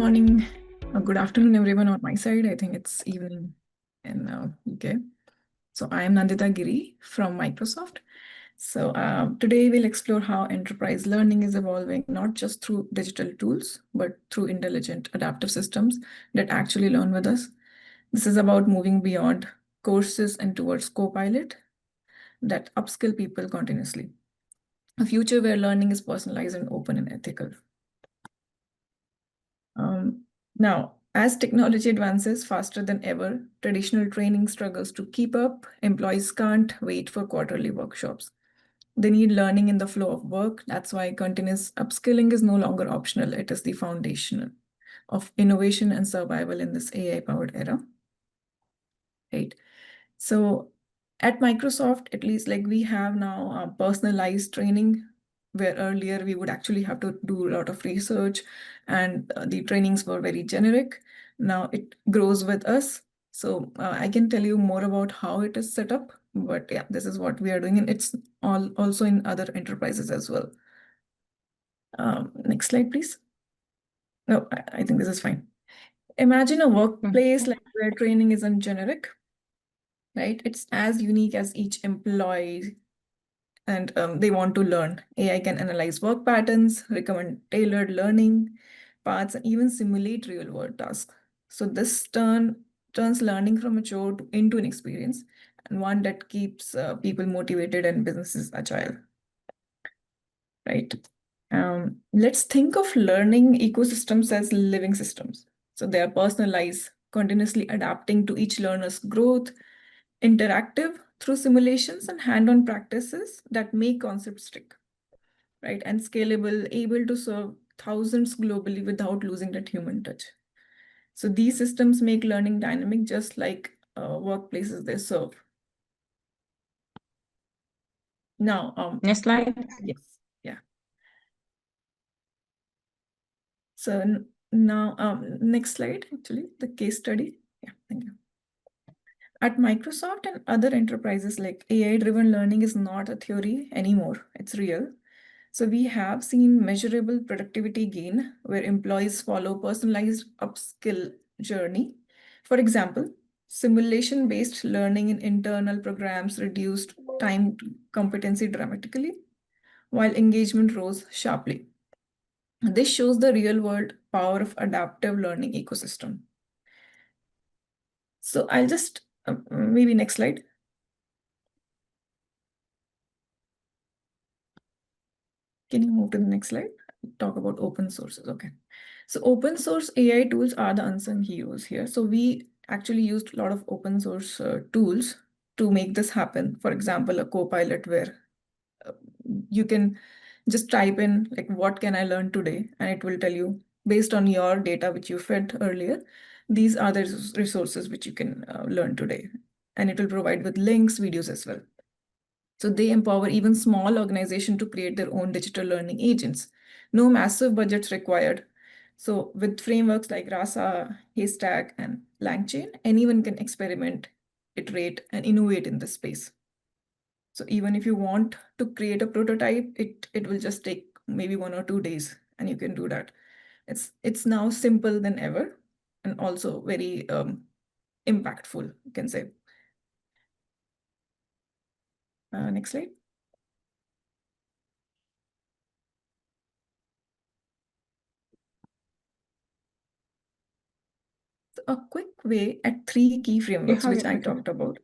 morning, good afternoon, everyone on my side. I think it's evening in UK. So I am Nandita Giri from Microsoft. So today we'll explore how enterprise learning is evolving, not just through digital tools, but through intelligent adaptive systems that actually learn with us. This is about moving beyond courses and towards co-pilot that upskill people continuously. A future where learning is personalized and open and ethical. Now, as technology advances faster than ever, traditional training struggles to keep up. Employees can't wait for quarterly workshops. They need learning in the flow of work. That's why continuous upskilling is no longer optional. It is the foundation of innovation and survival in this AI-powered era. Right. So at Microsoft, at least like we have now personalized training, where earlier we would actually have to do a lot of research and the trainings were very generic. Now it grows with us. So I can tell you more about how it is set up, but yeah, this is what we are doing. And it's all also in other enterprises as well. Next slide, please. No, I think this is fine. Imagine a workplace like where training isn't generic, right? It's as unique as each employee and they want to learn. AI can analyze work patterns, recommend tailored learning paths, and even simulate real-world tasks. So this turns learning from a chore into an experience, and one that keeps people motivated and businesses agile. Right. Let's think of learning ecosystems as living systems. So they are personalized, continuously adapting to each learner's growth, interactive through simulations and hand-on practices that make concepts stick, right? And scalable, able to serve thousands globally without losing that human touch. So these systems make learning dynamic, just like workplaces they serve. Now, Next slide. yes, yeah. So now, next slide, actually, the case study. Yeah, thank you. At Microsoft and other enterprises, like AI-driven learning is not a theory anymore, it's real. So we have seen measurable productivity gain where employees follow personalized upskill journey. For example, simulation-based learning in internal programs reduced time to competency dramatically, while engagement rose sharply. This shows the real-world power of adaptive learning ecosystem. So I'll just, maybe next slide. Can you move to the next slide? Talk about open sources. Okay. So open source AI tools are the unsung heroes here. So we actually used a lot of open source tools to make this happen. For example, a Copilot where you can just type in like, what can I learn today? And it will tell you based on your data, which you fed earlier, these are the resources which you can learn today. And it will provide with links, videos as well. So they empower even small organizations to create their own digital learning agents. No massive budgets required. So with frameworks like Rasa, Haystack, and LangChain, anyone can experiment, iterate, and innovate in this space. So even if you want to create a prototype, it will just take maybe 1 or 2 days, and you can do that. It's now simple than ever, and also very impactful, you can say. Next slide. A quick way at 3 key frameworks, which I talked about.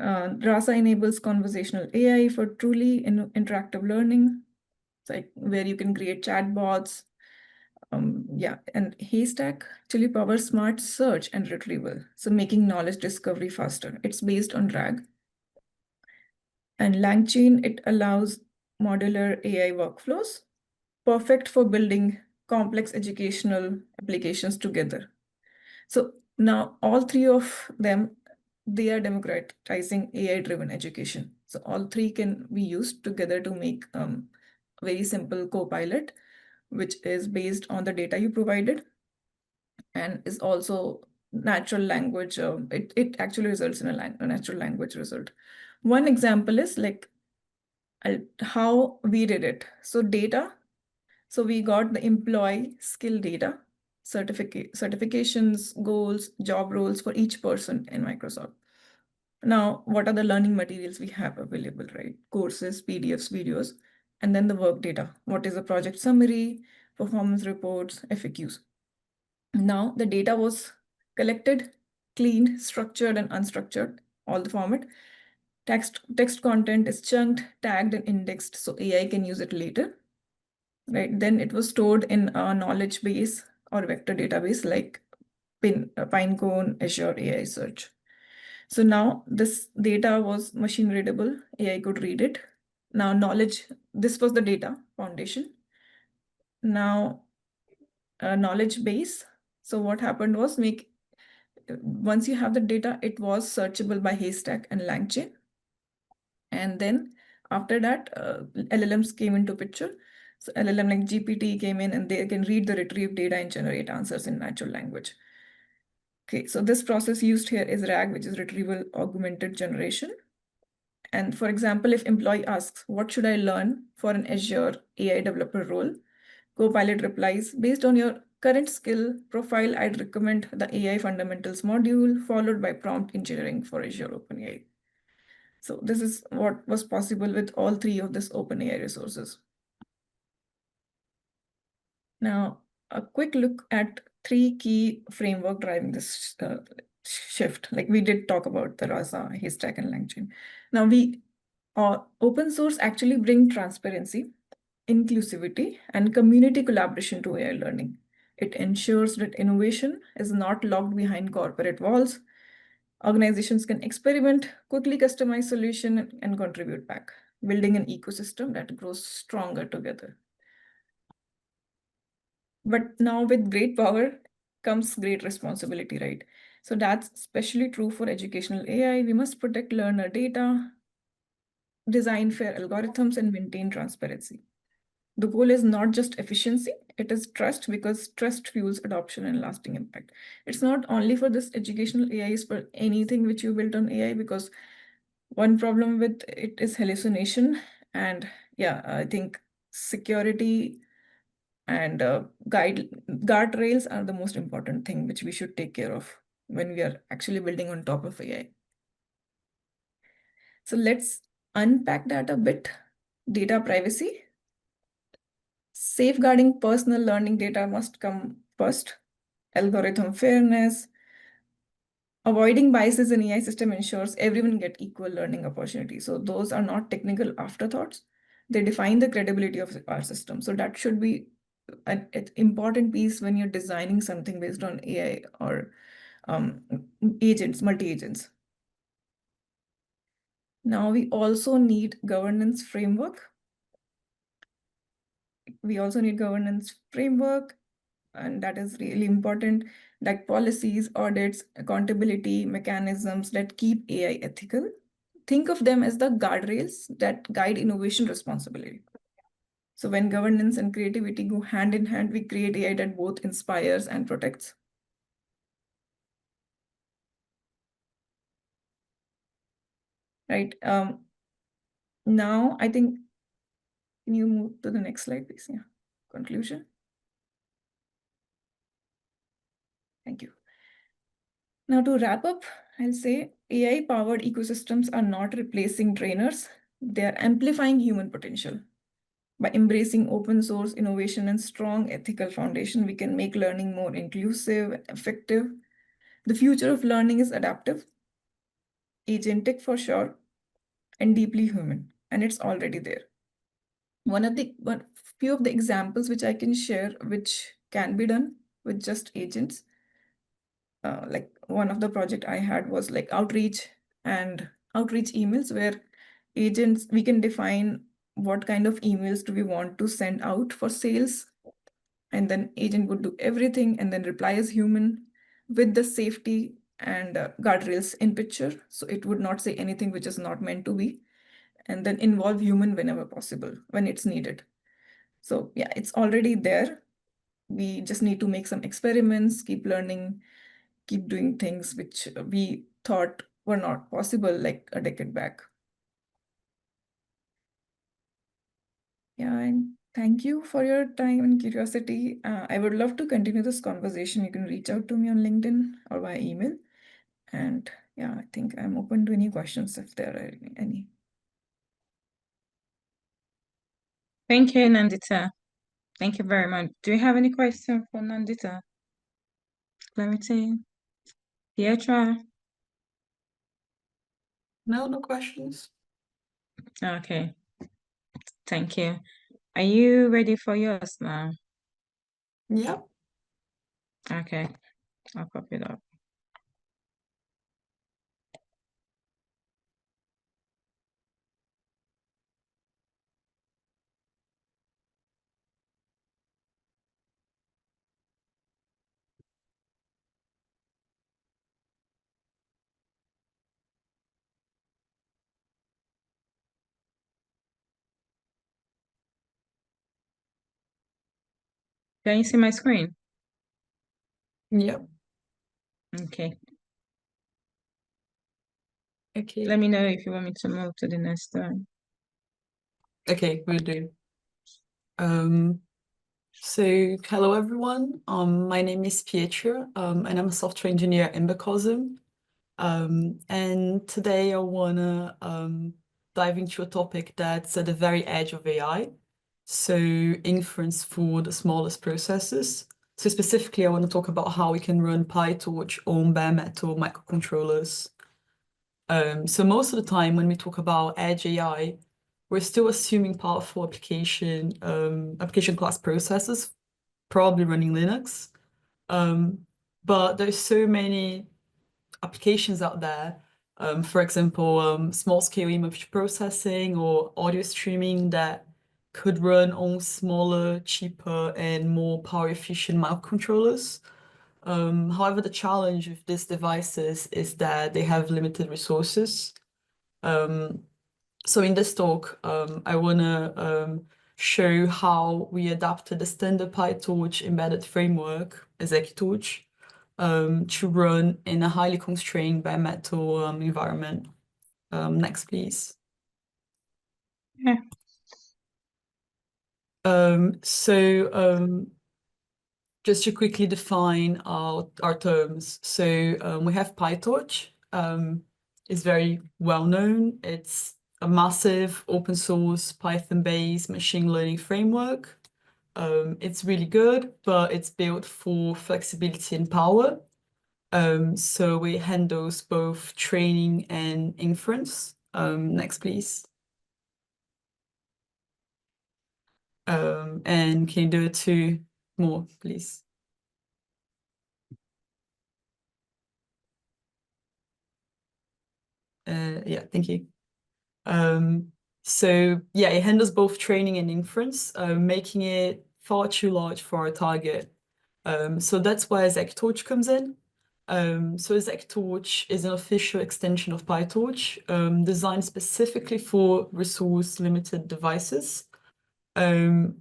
Rasa enables conversational AI for truly interactive learning, like where you can create chatbots. Yeah, and Haystack actually powers smart search and retrieval, so making knowledge discovery faster. It's based on RAG. And LangChain, it allows modular AI workflows, perfect for building complex educational applications together. So now all 3 of them, they are democratizing AI-driven education. So all 3 can be used together to make very simple Copilot, which is based on the data you provided and is also natural language. It actually results in a natural language result. One example is like how we did it. So data, So we got the employee skill data, certifications, goals, job roles for each person in Microsoft. Now, what are the learning materials we have available, right? Courses, PDFs, videos, and then the work data. What is the project summary, performance reports, FAQs? Now, the data was collected, cleaned, structured, and unstructured, all the format. Text content is chunked, tagged, and indexed so AI can use it later, right? Then it was stored in a knowledge base or vector database like Pinecone, Azure AI Search. So now this data was machine readable, AI could read it. Now knowledge, this was the data foundation. Now knowledge base. So what happened was once you have the data, it was searchable by Haystack and LangChain. And then after that, LLMs came into picture. So LLM like GPT came in and they can read the retrieved data and generate answers in natural language. Okay, so this process used here is RAG, which is retrieval augmented generation. And for example, if employee asks, what should I learn for an Azure AI developer role? Copilot replies, based on your current skill profile, I'd recommend the AI fundamentals module followed by prompt engineering for Azure OpenAI. So this is what was possible with all three of this OpenAI resources. Now, a quick look at three key framework driving this shift. Like we did talk about the Rasa, Haystack, and LangChain. Now open source actually bring transparency, inclusivity, and community collaboration to AI learning. It ensures that innovation is not locked behind corporate walls. Organizations can experiment, quickly customize solution, and contribute back, building an ecosystem that grows stronger together. But now with great power comes great responsibility, right? So that's especially true for educational AI. We must protect learner data, design fair algorithms, and maintain transparency. The goal is not just efficiency, it is trust, because trust fuels adoption and lasting impact. It's not only for this educational AI, it's for anything which you built on AI, because one problem with it is hallucination. And yeah, I think security and guardrails are the most important thing which we should take care of when we are actually building on top of AI. So let's unpack that a bit. Data privacy. Safeguarding personal learning data must come first. Algorithm fairness. Avoiding biases in AI system ensures everyone get equal learning opportunities. So those are not technical afterthoughts. They define the credibility of our system. So that should be an important piece when you're designing something based on AI or agents, multi-agents. Now we also need governance framework. And that is really important, like policies, audits, accountability mechanisms that keep AI ethical. Think of them as the guardrails that guide innovation responsibility. So when governance and creativity go hand in hand, we create AI that both inspires and protects. Right. Now I think, can you move to the next slide, please? Yeah. Conclusion. Thank you. Now to wrap up, I'll say AI-powered ecosystems are not replacing trainers. They are amplifying human potential. By embracing open source innovation and strong ethical foundation, we can make learning more inclusive, effective. The future of learning is adaptive, agentic for sure, and deeply human, and it's already there. One few of the examples which I can share, which can be done with just agents. Like one of the project I had was like outreach emails, where agents, we can define what kind of emails do we want to send out for sales, and then agent would do everything and then reply as human with the safety and guardrails in picture, so it would not say anything which is not meant to be, and then involve human whenever possible when it's needed. So yeah, it's already there. We just need to make some experiments, keep learning, keep doing things which we thought were not possible like a decade back. Yeah, and Thank you for your time and curiosity. I would love to continue this conversation. You can reach out to me on LinkedIn or via email. And yeah, I think I'm open to any questions if there are any. Thank you, Nandita. Thank you very much. Do you have any question for Nandita? Clarity? Pietra? No, no questions. Okay, thank you. Are you ready for yours now? Yeah. Okay, I'll copy it up. Can you see my screen? Yeah. Okay. Okay. Let me know if you want me to move to the next one. Okay, we'll do. So hello everyone. My name is Pietra, and I'm a software engineer in Becosm. And today I wanna dive into a topic that's at the very edge of AI. So inference for the smallest processes. So specifically, I want to talk about how we can run PyTorch on bare metal microcontrollers. So most of the time when we talk about edge AI, we're still assuming powerful application class processes, probably running Linux. But there's so many applications out there. For example, small scale image processing or audio streaming that could run on smaller, cheaper, and more power efficient microcontrollers. However, the challenge with these devices is that they have limited resources. So in this talk, I want to show how we adapted the standard PyTorch embedded framework, ExecuTorch, to run in a highly constrained bare metal environment. Next, please. Yeah. So just to quickly define our terms. So we have PyTorch. It's very well known. It's a massive open source Python-based machine learning framework. It's really good, but it's built for flexibility and power. So it handles both training and inference. Next, please. And can you do it two more, please? Yeah, thank you. So yeah, it handles both training and inference, making it far too large for our target. So that's where ExecuTorch comes in. So ExecuTorch is an official extension of PyTorch, designed specifically for resource-limited devices. And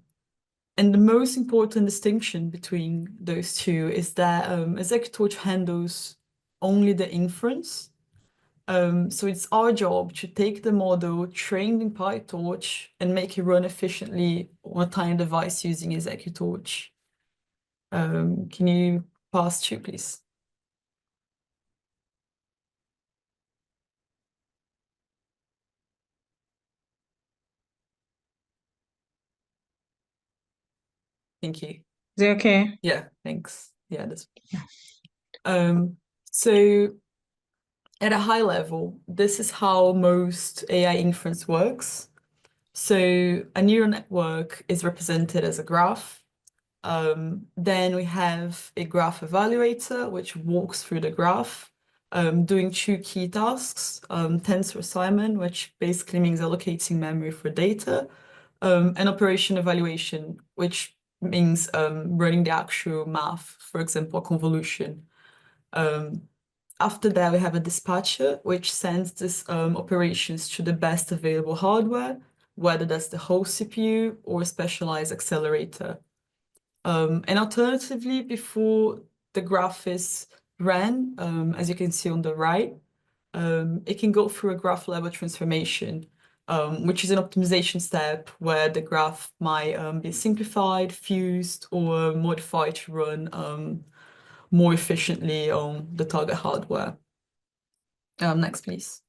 the most important distinction between those two is that ExecuTorch handles only the inference. So it's our job to take the model trained in PyTorch and make it run efficiently on a tiny device using ExecuTorch. Can you pass to, please? Thank you. Is it okay? Yeah, thanks. Yeah, that's so at a high level, this is how most AI inference works. So a neural network is represented as a graph. Then we have a graph evaluator, which walks through the graph, doing two key tasks, tensor assignment, which basically means allocating memory for data, and operation evaluation, which means running the actual math, for example, convolution. After that, we have a dispatcher, which sends these operations to the best available hardware, whether that's the whole CPU or a specialized accelerator. And alternatively, before the graph is ran, as you can see on the right, it can go through a graph level transformation. which is an optimization step where the graph might be simplified, fused, or modified to run more efficiently on the target hardware. Next, please.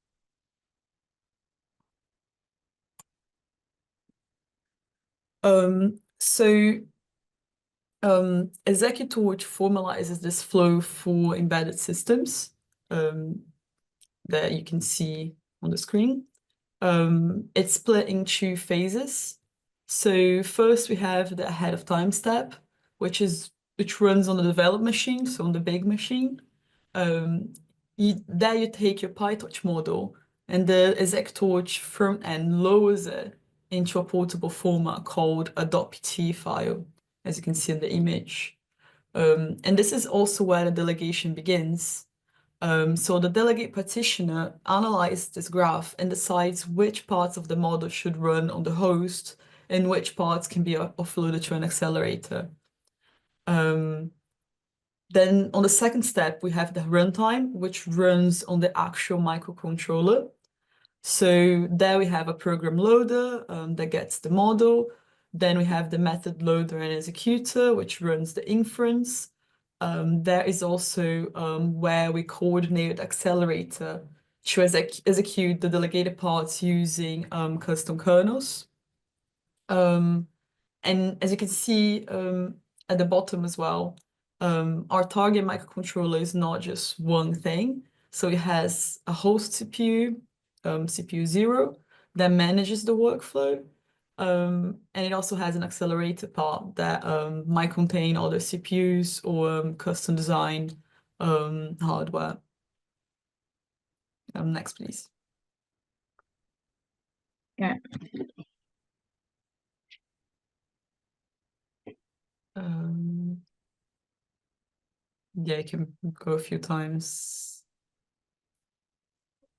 Executor formalizes this flow for embedded systems that you can see on the screen. It's split in two phases. So first we have the ahead of time step, which runs on the developed machine, so on the big machine. There you take your PyTorch model and the execTorch front end lowers it into a portable format called a .pt file, as you can see in the image. And this is also where the delegation begins. So the delegate partitioner analyzes this graph and decides which parts of the model should run on the host and which parts can be offloaded to an accelerator. Then on the second step, we have the runtime, which runs on the actual microcontroller. So there we have a program loader that gets the model. Then we have the method loader and executor, which runs the inference. There is also where we coordinate the accelerator to execute the delegated parts using custom kernels. And as you can see at the bottom as well, our target microcontroller is not just one thing. So it has a host CPU, CPU 0, that manages the workflow. And it also has an accelerator part that might contain other CPUs or custom designed hardware. Next, please. Yeah. Yeah, you can go a few times.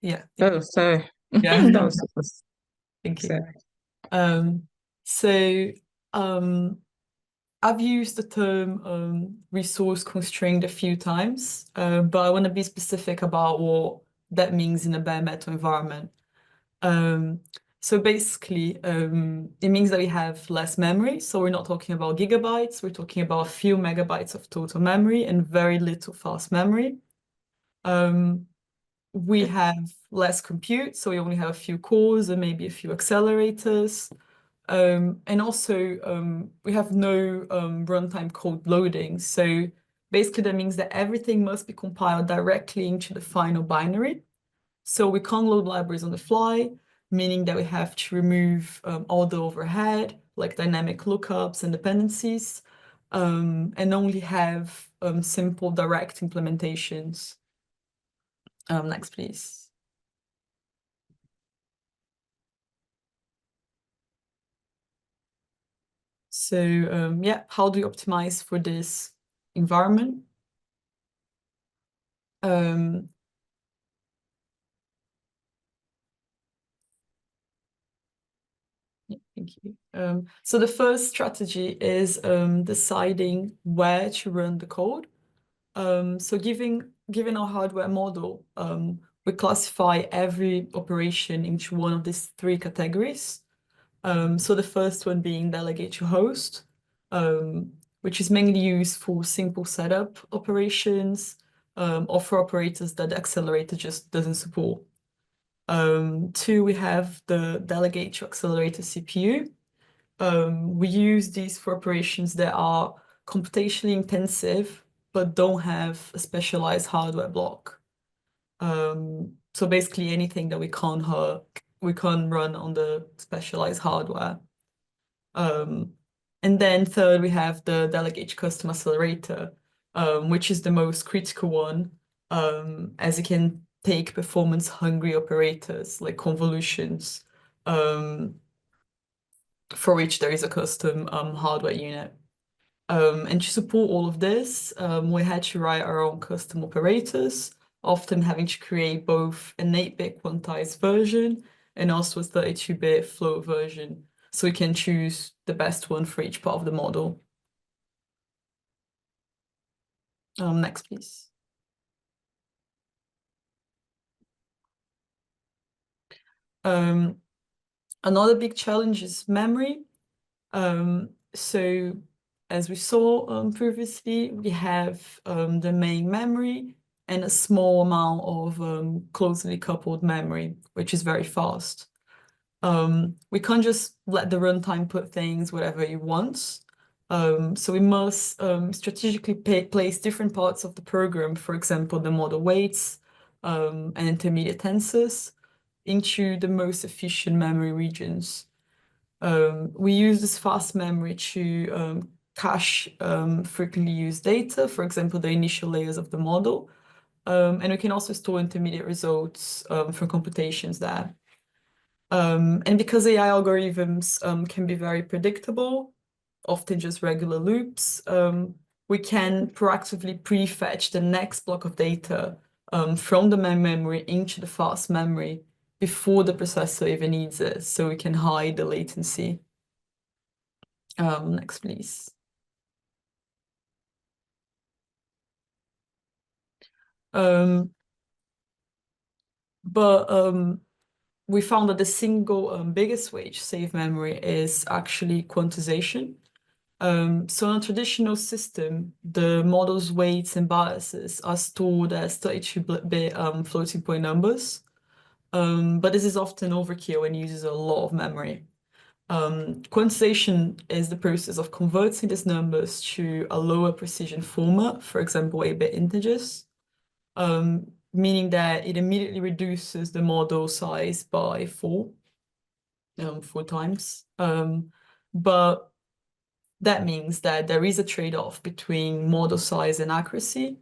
Yeah. Oh, sorry. Yeah. That was supposed. Thank you. Sorry. I've used the term resource constrained a few times, but I want to be specific about what that means in a bare metal environment. So basically, it means that we have less memory. So we're not talking about gigabytes, we're talking about a few megabytes of total memory and very little fast memory. We have less compute, so we only have a few cores and maybe a few accelerators. And also, we have no runtime code loading. So basically, that means that everything must be compiled directly into the final binary. So we can't load libraries on the fly, meaning that we have to remove all the overhead, like dynamic lookups and dependencies, and only have simple direct implementations. Next, please. So yeah, how do you optimize for this environment? Yeah, thank you. So the first strategy is deciding where to run the code. So given our hardware model, we classify every operation into one of these three categories. So the first one being delegate to host, which is mainly used for simple setup operations, or for operators that the accelerator just doesn't support. Two, we have the delegate to accelerator CPU. We use these for operations that are computationally intensive, but don't have a specialized hardware block. So basically anything that we can't run on the specialized hardware. And then third, we have the delegate custom accelerator, which is the most critical one, as it can take performance-hungry operators like convolutions, for which there is a custom hardware unit. And to support all of this, we had to write our own custom operators, often having to create both an 8-bit quantized version and also a 32-bit float version, so we can choose the best one for each part of the model. Next, please. Another big challenge is memory. So as we saw previously, we have the main memory and a small amount of closely coupled memory, which is very fast. We can't just let the runtime put things wherever it wants. So we must strategically place different parts of the program, for example, the model weights and intermediate tensors, into the most efficient memory regions. We use this fast memory to cache frequently used data, for example, the initial layers of the model. And we can also store intermediate results from computations there. And because AI algorithms can be very predictable, often just regular loops, we can proactively prefetch the next block of data from the main memory into the fast memory before the processor even needs it, so we can hide the latency. Next, please. We found that the single biggest way to save memory is actually quantization. So in a traditional system, the model's weights and biases are stored as 32-bit floating point numbers. But this is often overkill and uses a lot of memory. Quantization is the process of converting these numbers to a lower precision format, for example, 8-bit integers, meaning that it immediately reduces the model size by four times. But that means that there is a trade-off between model size and accuracy.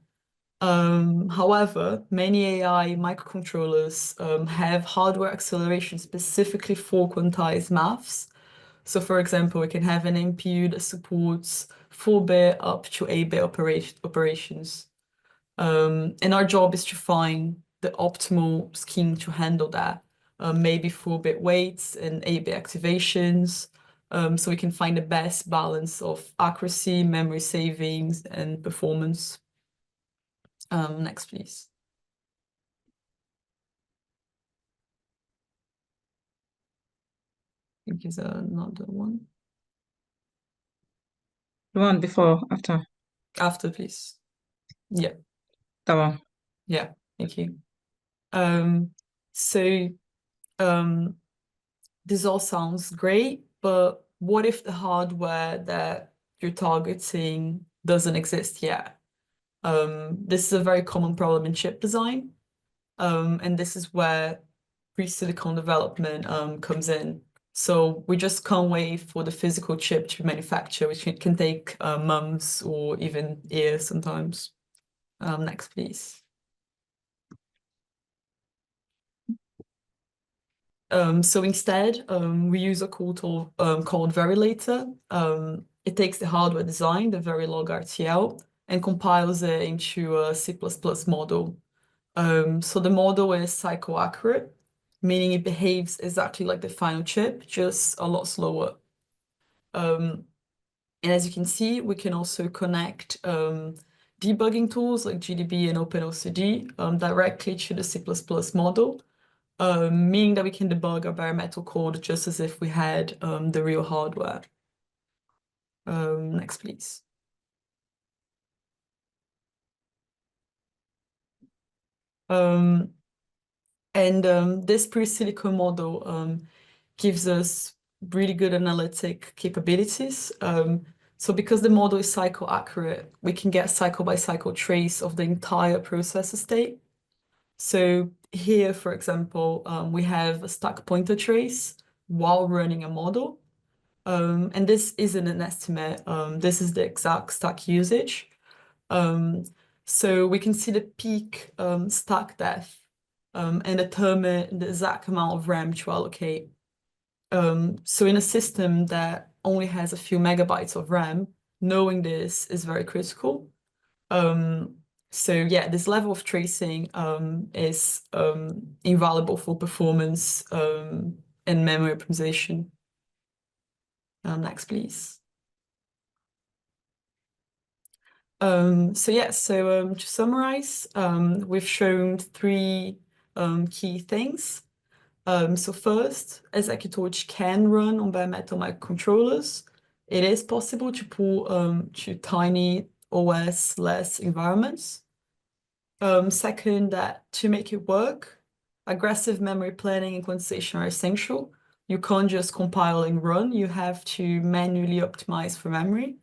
However, many AI microcontrollers have hardware acceleration specifically for quantized maths. So for example, we can have an NPU that supports 4-bit up to 8-bit operations. And our job is to find the optimal scheme to handle that. Maybe 4-bit weights and 8-bit activations. So we can find the best balance of accuracy, memory savings, and performance. Next, please. I think is another one. The one before, after? After, please. Yeah. That one. Yeah, thank you. So this all sounds great, but what if the hardware that you're targeting doesn't exist yet? This is a very common problem in chip design, and this is where pre-silicon development comes in. So we just can't wait for the physical chip to manufacture, which can take months or even years sometimes. Next, please. So instead, we use a tool called Verilator. It takes the hardware design, the Verilog RTL, and compiles it into a C++ model. So the model is cycle-accurate, meaning it behaves exactly like the final chip, just a lot slower. And as you can see, we can also connect debugging tools like GDB and OpenOCD directly to the C++ model, meaning that we can debug our bare metal code just as if we had the real hardware. Next, please. This pre-silicon model gives us really good analytic capabilities. So because the model is cycle accurate, we can get cycle by cycle trace of the entire processor state. So here, for example, we have a stack pointer trace while running a model. And this isn't an estimate. This is the exact stack usage. So we can see the peak stack depth and determine the exact amount of RAM to allocate. So in a system that only has a few megabytes of RAM, knowing this is very critical. So yeah, this level of tracing is invaluable for performance and memory optimization. Next, please. To summarize, we've shown three key things. So first, execute torch can run on bare metal microcontrollers. It is possible to pull to tiny OS-less environments. Second, that to make it work, aggressive memory planning and quantization are essential. You can't just compile and run, you have to manually optimize for memory.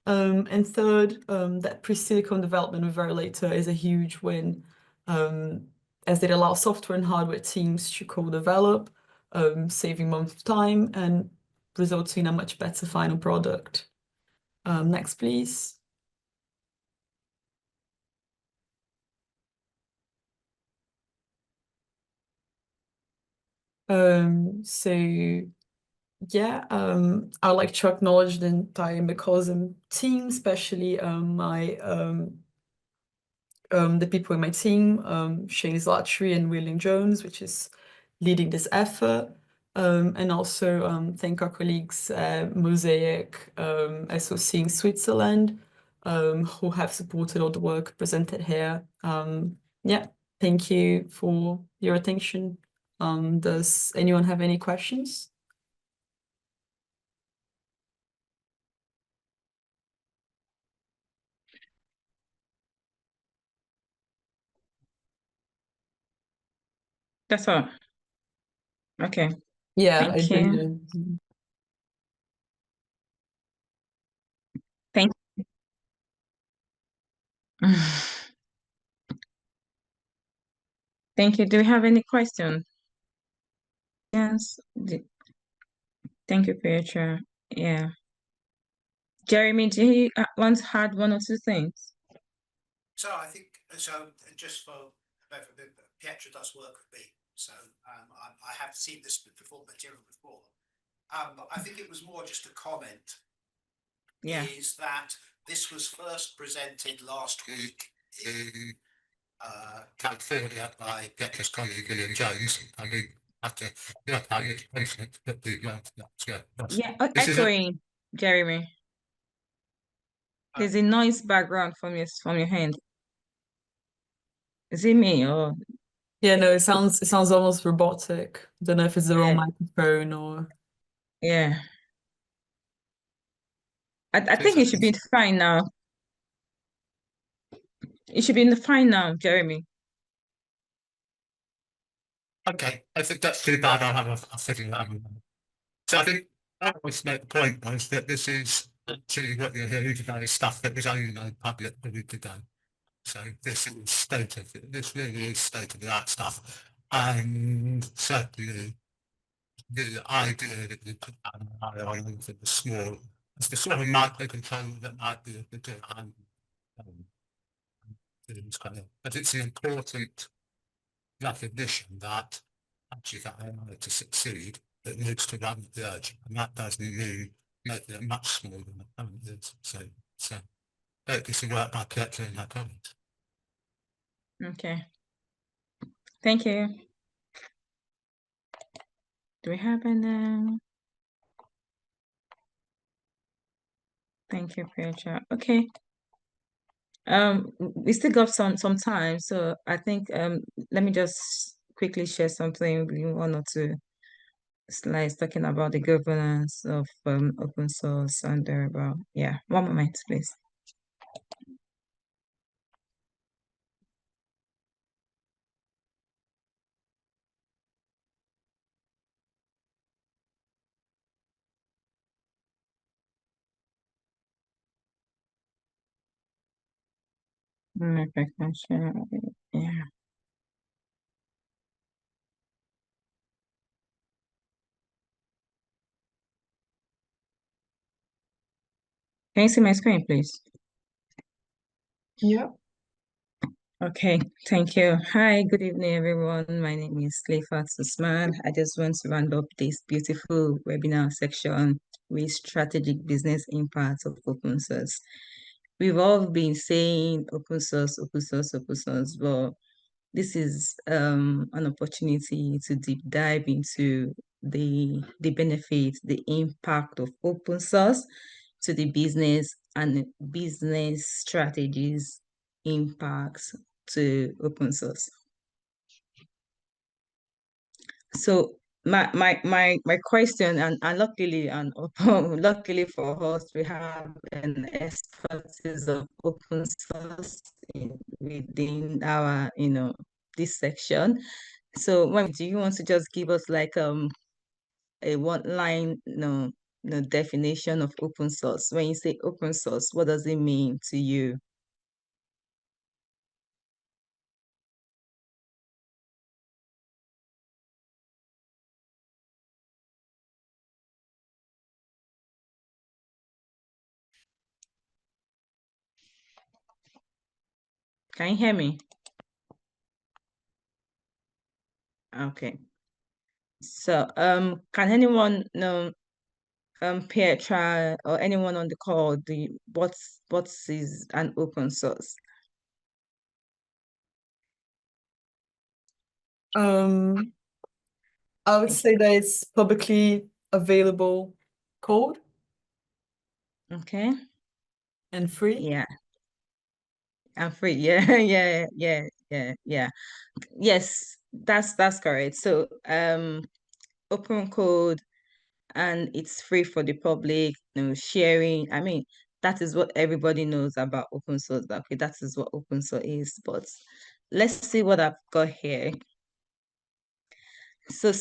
And third, that pre-silicon development with Verilator is a huge win, as it allows software and hardware teams to co-develop, saving months of time and resulting in a much better final product. Next, please. So yeah, I'd like to acknowledge the entire Mecosm team, especially the people in my team, Shane Zlatry and William Jones, which is leading this effort. And also thank our colleagues at Mosaic, SOC in Switzerland, who have supported all the work presented here. Yeah, thank you for your attention. Does anyone have any questions? That's all. Okay. Yeah, I Thank you. do. Thank Thank you. Do we have any questions? Yes. Thank you, Petra. Yeah. Jeremy, do you want to add one or two things? So I think, so just for Pietra does work with me, so I have seen this material before. But I think it was more just a comment. Yeah. Is that this was first presented last week in California by Pietra's colleague William Jones. I mean, after work out your patient, but Yeah, echoing, Jeremy. There's a noise background from your hand. Is it me or? Yeah, no, it sounds almost robotic. Don't know if it's the wrong microphone or. Yeah. I think it should be fine now. It should be fine now, Jeremy. Okay, I think that's too bad. I'll have a fitting that. So I think I always make the point was that this is actually what you're hearing today is stuff that was only made public a week ago. So this really is state of the art stuff. And certainly the idea that you put that on for the small, it's the sort of microcontroller that might be a bit but it's an important recognition that actually that AI to succeed, it needs to run the edge, and that does mean making it much smaller than it currently is. So focus and work by capturing that comment. Okay. Thank you. Do we have an Thank you, Petra. Okay. We still got some time, so I think let me just quickly share something, one or two slides talking about the governance of open source and about one moment, please. Okay, yeah. Can you see my screen, please? Yeah. Okay, thank you. Hi, good evening, everyone. My name is Leifat Usman. I just want to round up this beautiful webinar section with strategic business impacts of open source. We've all been saying open source, open source, open source, but this is an opportunity to deep dive into the benefits, the impact of open source to the business and business strategies impacts to open source. So my question, and luckily for us, we have an expertise of open source within our this section. So when do you want to just give us like a one line definition of open source? When you say open source, what does it mean to you? Can you hear me? Okay. So can anyone know Pietra or anyone on the call, what's is an open source? I would say that it's publicly available code Okay. and free. Yeah. I'm free. Yeah, yeah. Yes, that's correct. So open code, and it's free for the public, sharing. I mean, that is what everybody knows about open source. Okay, that is what open source is. But let's see what I've got here. So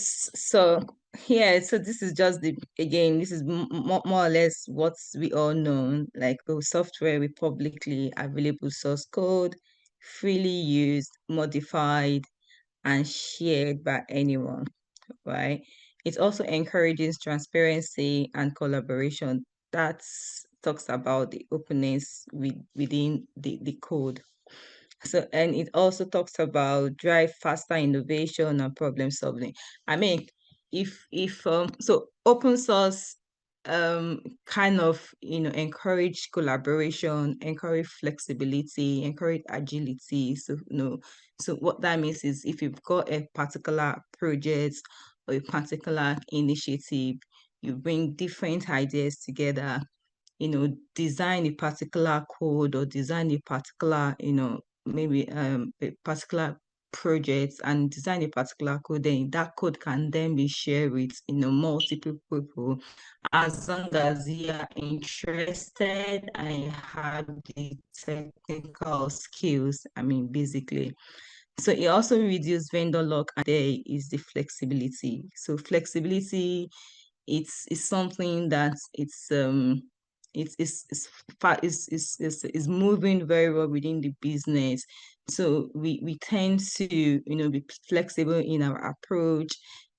here, so this is just this is more or less what we all know, like software with publicly available source code, freely used, modified, and shared by anyone, right? It also encourages transparency and collaboration. That talks about the openness within the code. So, and it also talks about drive faster innovation and problem solving. I mean, if so open source kind of encourage collaboration, encourage flexibility, encourage agility. So so what that means is if you've got a particular project or a particular initiative, you bring different ideas together, design a particular code or design a particular, maybe a particular project and design a particular code, then that code can then be shared with, multiple people as long as you are interested and have the technical skills, I mean, basically. So it also reduces vendor lock, and there is the flexibility. So flexibility, it's something that it's moving very well within the business. So we tend to be flexible in our approach,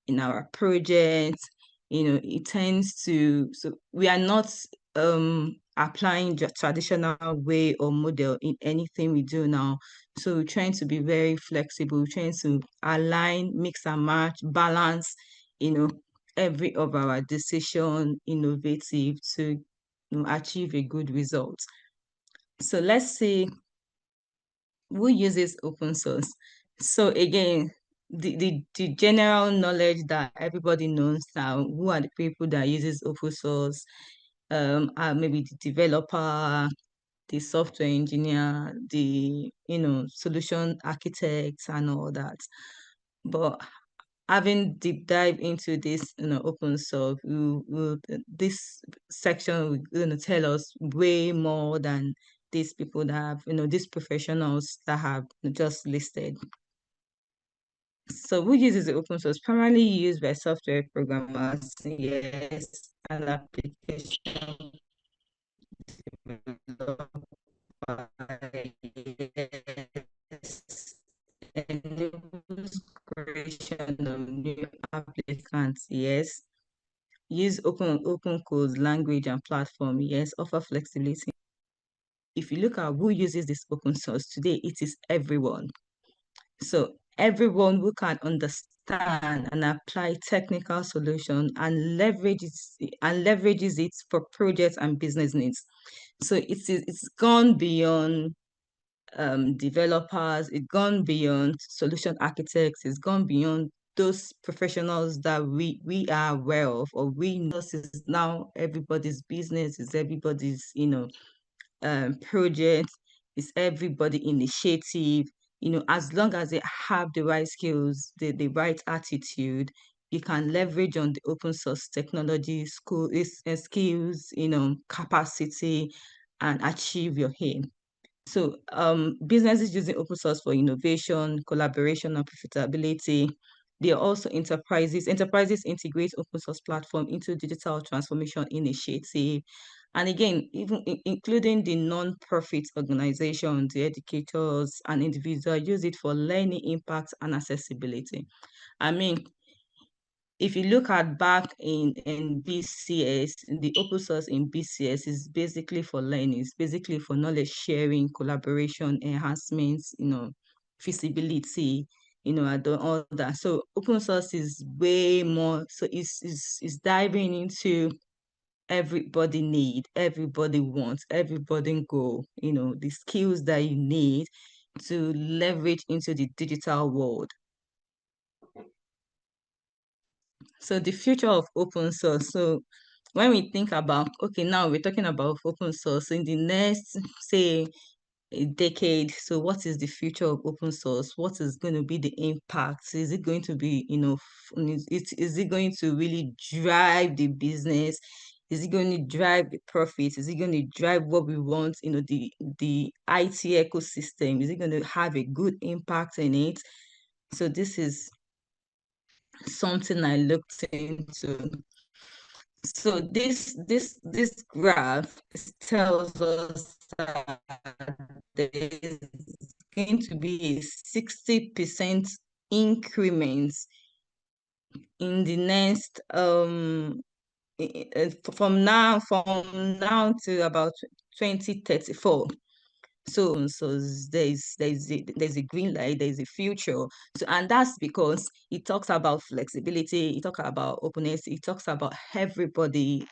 in our projects. It tends to, so we are not applying the traditional way or model in anything we do now. So we're trying to be very flexible, trying to align, mix and match, balance, every of our decision innovative to achieve a good result. So let's see who uses open source. So again, the general knowledge that everybody knows now, who are the people that uses open source, are maybe the developer, the software engineer, the solution architects and all that. But having deep dive into this open source, this section will tell us way more than these people that have these professionals that have just listed. So who uses the open source? Primarily used by software programmers, yes, and application yes, enables creation of new applicants, yes. Use open code, language, and platform, yes. Offer flexibility. If you look at who uses this open source today, it is everyone. So everyone who can understand and apply technical solution and leverages it for projects and business needs. So it's gone beyond developers, it's gone beyond solution architects, it's gone beyond those professionals that we are aware of, or we know is now everybody's business, is everybody's project, is everybody initiative. As long as they have the right skills, the right attitude, you can leverage on the open source technology, skills, capacity, and achieve your aim. So businesses using open source for innovation, collaboration, and profitability. They are also enterprises. Enterprises integrate open source platform into digital transformation initiative. And again, even including the non-profit organizations, the educators and individuals use it for learning impact and accessibility. I mean, if you look at back in BCS, the open source in BCS is basically for learning, it's basically for knowledge sharing, collaboration, enhancements, feasibility, and all that. So open source is way more, so it's diving into everybody need, everybody wants, everybody go, the skills that you need to leverage into the digital world. So the future of open source. So when we think about, okay, now we're talking about open source in the next, say, a decade. So what is the future of open source? What is going to be the impact? Is it going to be, is it going to really drive the business? Is it going to drive the profits? Is it going to drive what we want, the IT ecosystem? Is it going to have a good impact in it? So this is something I looked into. So this graph tells us that there is going to be a 60% increment in the next from now to about 2034. So there's a green light, there's a future. So, and that's because it talks about flexibility, it talks about openness, it talks about everybody,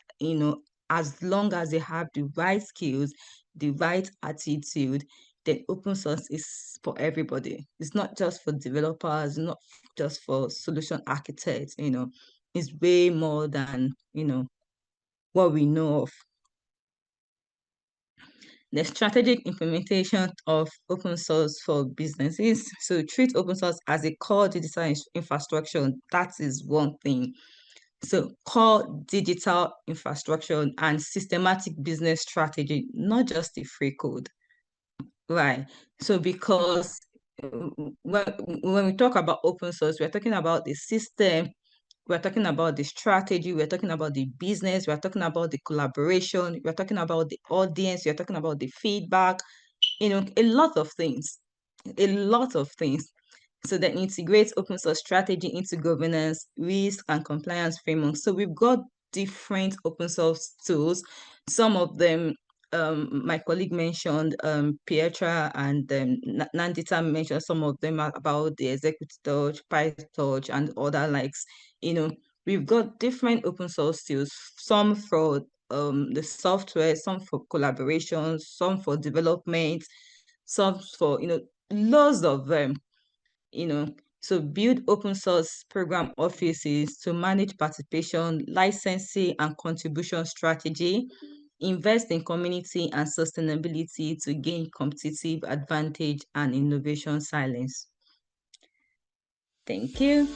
as long as they have the right skills, the right attitude, then open source is for everybody. It's not just for developers, not just for solution architects, it's way more than, what we know of. The strategic implementation of open source for businesses. So treat open source as a core digital infrastructure. That is one thing. So core digital infrastructure and systematic business strategy, not just a free code. Right. So because when we talk about open source, we're talking about the system, we're talking about the strategy, we're talking about the business, we're talking about the collaboration, we're talking about the audience, we're talking about the feedback, a lot of things, So that integrates open source strategy into governance, risk, and compliance frameworks. So we've got different open source tools. Some of them, my colleague mentioned, Pietra and Nandita mentioned some of them about the Executive Touch, PyTouch, and other likes. We've got different open source tools, some for the software, some for collaboration, some for development, some for, loads of them, So build open source program offices to manage participation, licensing, and contribution strategy. Invest in community and sustainability to gain competitive advantage and innovation silence. Thank you.